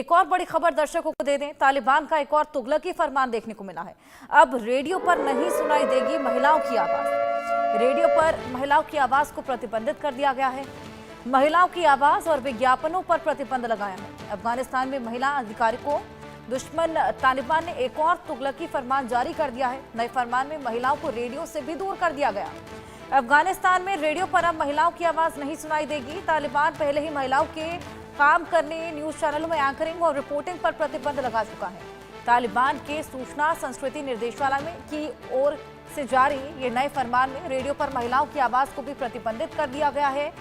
एक और बड़ी खबर दर्शकों को दे दें, तालिबान का एक और तुगलकी फरमान देखने को मिला है। अब रेडियो पर नहीं सुनाई देगी महिलाओं की आवाज। रेडियो पर महिलाओं की आवाज को प्रतिबंधित कर दिया गया है। महिलाओं की आवाज और विज्ञापनों पर प्रतिबंध लगाया है। अफगानिस्तान में महिला अधिकारी को दुश्मन तालिबान ने एक और तुगलकी फरमान जारी कर दिया है। नए फरमान में महिलाओं को रेडियो से भी दूर कर दिया गया। अफगानिस्तान में रेडियो पर अब महिलाओं की आवाज नहीं सुनाई देगी। तालिबान पहले ही महिलाओं के काम करने, न्यूज चैनलों में एंकरिंग और रिपोर्टिंग पर प्रतिबंध लगा चुका है। तालिबान के सूचना संस्कृति निर्देशालय में की ओर से जारी ये नए फरमान में रेडियो पर महिलाओं की आवाज को भी प्रतिबंधित कर दिया गया है।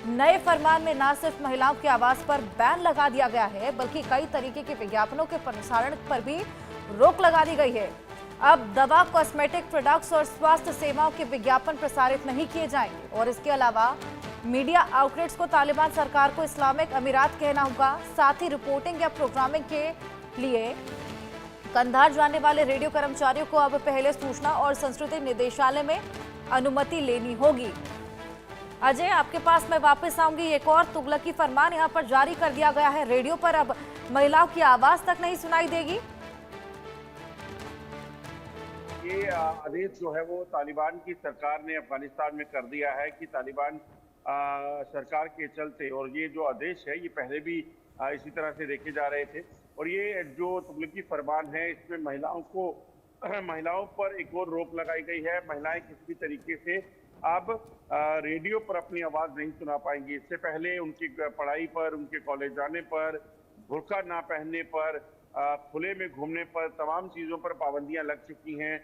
नए फरमान में न सिर्फ महिलाओं की आवाज पर बैन लगा दिया गया है, बल्कि कई तरीके के विज्ञापनों के प्रसारण पर भी रोक लगा दी गई है। अब दवा, कॉस्मेटिक प्रोडक्ट्स और स्वास्थ्य सेवाओं के विज्ञापन प्रसारित नहीं किए जाएंगे और इसके अलावा मीडिया आउटलेट्स को तालिबान सरकार को इस्लामिक अमीरात कहना होगा। साथ ही रिपोर्टिंग या प्रोग्रामिंग के लिए कंधार जाने वाले रेडियो कर्मचारियों को अब पहले सूचना और संस्कृति निदेशालय में अनुमति लेनी होगी। अजय, आपके पास मैं वापस आऊंगी। एक और तुगलकी फरमान यहां पर जारी कर दिया गया है। रेडियो पर अब महिलाओं की आवाज तक नहीं सुनाई देगी। ये आदेश जो है वो तालिबान की सरकार ने अफगानिस्तान में कर दिया है कि तालिबान सरकार के चलते, और ये जो आदेश है ये पहले भी इसी तरह से देखे जा रहे थे। और ये जो तुगलकी फरमान है इसमें महिलाओं पर एक और रोक लगाई गई है। महिलाएं किसी भी तरीके से अब रेडियो पर अपनी आवाज नहीं सुना पाएंगी। इससे पहले उनकी पढ़ाई पर, उनके कॉलेज जाने पर, बुर्का ना पहनने पर, खुले में घूमने पर, तमाम चीजों पर पाबंदियां लग चुकी हैं।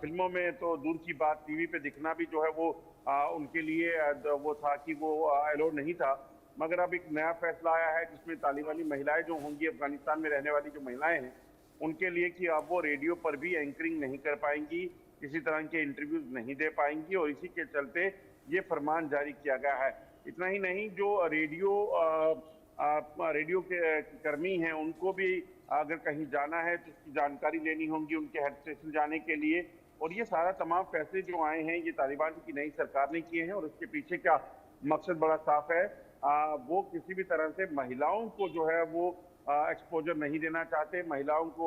फिल्मों में तो दूर की बात, टीवी पे दिखना भी जो है वो उनके लिए वो था कि वो अलाउड नहीं था। मगर अब एक नया फैसला आया है जिसमें तालिबानी महिलाएं जो होंगी, अफगानिस्तान में रहने वाली जो महिलाएं हैं उनके लिए कि अब वो रेडियो पर भी एंकरिंग नहीं कर पाएंगी, किसी तरह के इंटरव्यूज नहीं दे पाएंगी, और इसी के चलते ये फरमान जारी किया गया है। इतना ही नहीं, जो रेडियो के कर्मी हैं उनको भी अगर कहीं जाना है तो उसकी जानकारी लेनी होगी उनके हेड स्टेशन जाने के लिए। और ये सारा तमाम फैसले जो आए हैं ये तालिबान की नई सरकार ने किए हैं, और इसके पीछे क्या मकसद बड़ा साफ है। वो किसी भी तरह से महिलाओं को जो है वो एक्सपोजर नहीं देना चाहते। महिलाओं को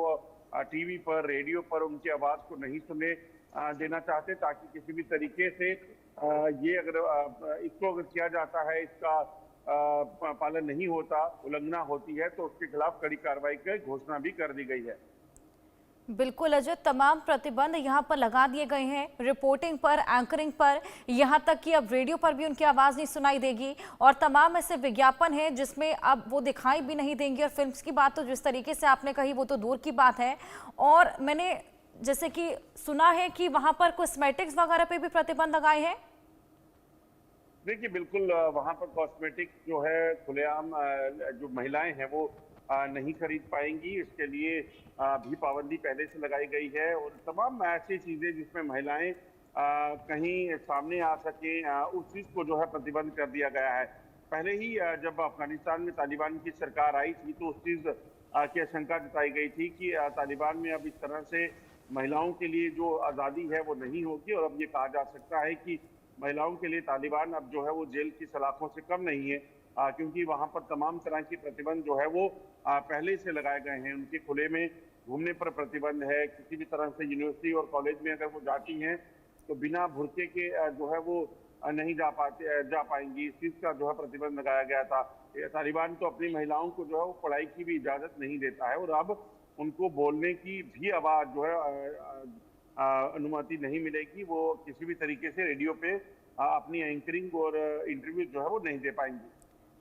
टीवी पर, रेडियो पर उनकी आवाज को नहीं सुनने देना चाहते, ताकि किसी भी तरीके से ये अगर इसको अगर किया जाता है, इसका पालन नहीं होता, उल्लंघना होती है, तो उसके खिलाफ कड़ी कार्रवाई की घोषणा भी कर दी गई है। बिल्कुल अजय, तमाम प्रतिबंध यहां पर लगा दिए गए हैं, रिपोर्टिंग पर, एंकरिंग पर, यहां तक कि अब रेडियो पर भी उनकी आवाज नहीं सुनाई देगी। और तमाम ऐसे विज्ञापन हैं जिसमें अब वो दिखाई भी नहीं देंगे। और फिल्म्स की बात तो जिस तरीके से आपने कही वो तो दूर की बात है। और मैंने जैसे कि सुना है कि वहां पर कॉस्मेटिक्स वगैरह पे भी प्रतिबंध लगाए हैं। देखिए, बिल्कुल वहां पर कॉस्मेटिक जो है खुलेआम जो महिलाएं हैं वो नहीं खरीद पाएंगी। इसके लिए भी पाबंदी पहले से लगाई गई है, और तमाम ऐसी चीजें जिसमें महिलाएं कहीं सामने आ सके उस चीज को जो है प्रतिबंध कर दिया गया है। पहले ही जब अफगानिस्तान में तालिबान की सरकार आई थी तो उस चीज की आशंका जताई गई थी कि तालिबान में अब इस तरह से महिलाओं के लिए जो आज़ादी है वो नहीं होगी। और अब ये कहा जा सकता है कि महिलाओं के लिए तालिबान अब जो है वो जेल की सलाखों से कम नहीं है, क्योंकि वहां पर तमाम तरह की प्रतिबंध जो है वो पहले से लगाए गए हैं। उनके खुले में घूमने पर प्रतिबंध है। किसी भी तरह से यूनिवर्सिटी और कॉलेज में अगर वो जाती हैं तो बिना बुर्के के जो है वो नहीं जा पाएंगी। इस चीज का जो है प्रतिबंध लगाया गया था। तालिबान तो अपनी महिलाओं को जो है वो पढ़ाई की भी इजाजत नहीं देता है, और अब उनको बोलने की भी आवाज जो है अनुमति नहीं मिलेगी। वो किसी भी तरीके से रेडियो पे अपनी एंकरिंग और इंटरव्यू जो है वो नहीं दे पाएंगी।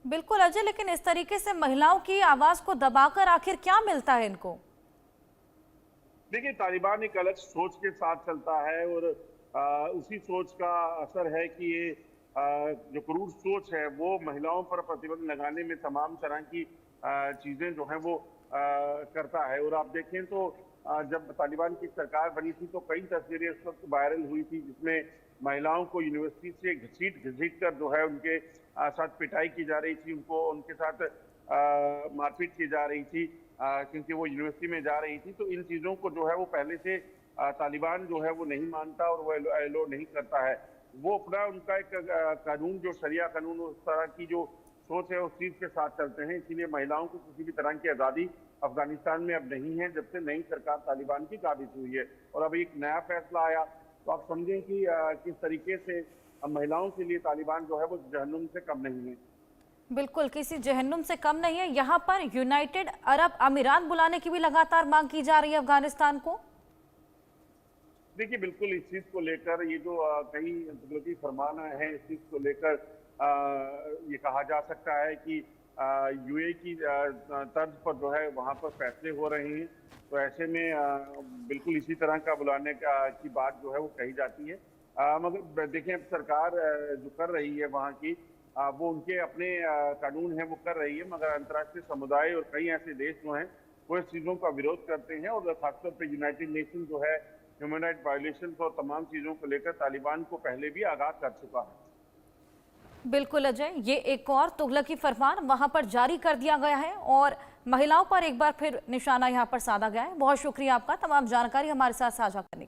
बिल्कुल अजय, लेकिन इस तरीके से महिलाओं की आवाज को दबाकर आखिर क्या मिलता है इनको? देखिए, तालिबान एक अलग सोच के साथ चलता है, और उसी सोच का असर है कि ये जो क्रूर सोच है वो महिलाओं पर प्रतिबंध लगाने में तमाम तरह की चीजें जो है वो करता है। और आप देखें तो जब तालिबान की सरकार बनी थी तो कई तस्वीरें उस वक्त वायरल हुई थी जिसमें महिलाओं को यूनिवर्सिटी से घसीट कर जो है उनके साथ पिटाई की जा रही थी, उनके साथ मारपीट की जा रही थी, क्योंकि वो यूनिवर्सिटी में जा रही थी। तो इन चीजों को जो है वो पहले से तालिबान जो है वो नहीं मानता और वो अलो नहीं करता है। वो अपना उनका एक कानून जो शरिया कानून, उस तरह की जो सोच है उस चीज के साथ चलते हैं। इसीलिए महिलाओं को किसी भी तरह की आज़ादी अफगानिस्तान में अब नहीं है, जब से नई सरकार तालिबान की काबिज हुई है। और अब एक नया फैसला आया, तो आप समझें कि किस तरीके से महिलाओं के लिए तालिबान जो है वो जहन्नुम से कम नहीं है। बिल्कुल, किसी जहन्नुम से कम नहीं है। यहाँ पर यूनाइटेड अरब अमीरात बुलाने की भी लगातार मांग की जा रही है अफगानिस्तान को। देखिए, बिल्कुल इस चीज को लेकर ये जो कई तुगलकी फरमान है, इस चीज को लेकर ये कहा जा सकता है कि यूए की तर्ज पर जो है वहां पर फैसले हो रहे हैं। तो ऐसे में बिल्कुल इसी तरह का बुलाने की बात जो है वो कही जाती है। मगर देखें, अब सरकार जो कर रही है वहाँ की, वो उनके अपने कानून है वो कर रही है, मगर अंतर्राष्ट्रीय समुदाय और कई ऐसे देश जो हैं वो इस चीज़ों का विरोध करते हैं। और खासतौर पर यूनाइटेड नेशन जो है ह्यूमन राइट वायलेशन और तमाम चीज़ों को लेकर तालिबान को पहले भी आगाह कर चुका है। बिल्कुल अजय, ये एक और तुगलकी फरमान वहां पर जारी कर दिया गया है और महिलाओं पर एक बार फिर निशाना यहां पर साधा गया है। बहुत शुक्रिया आपका तमाम जानकारी हमारे साथ साझा करने के लिए।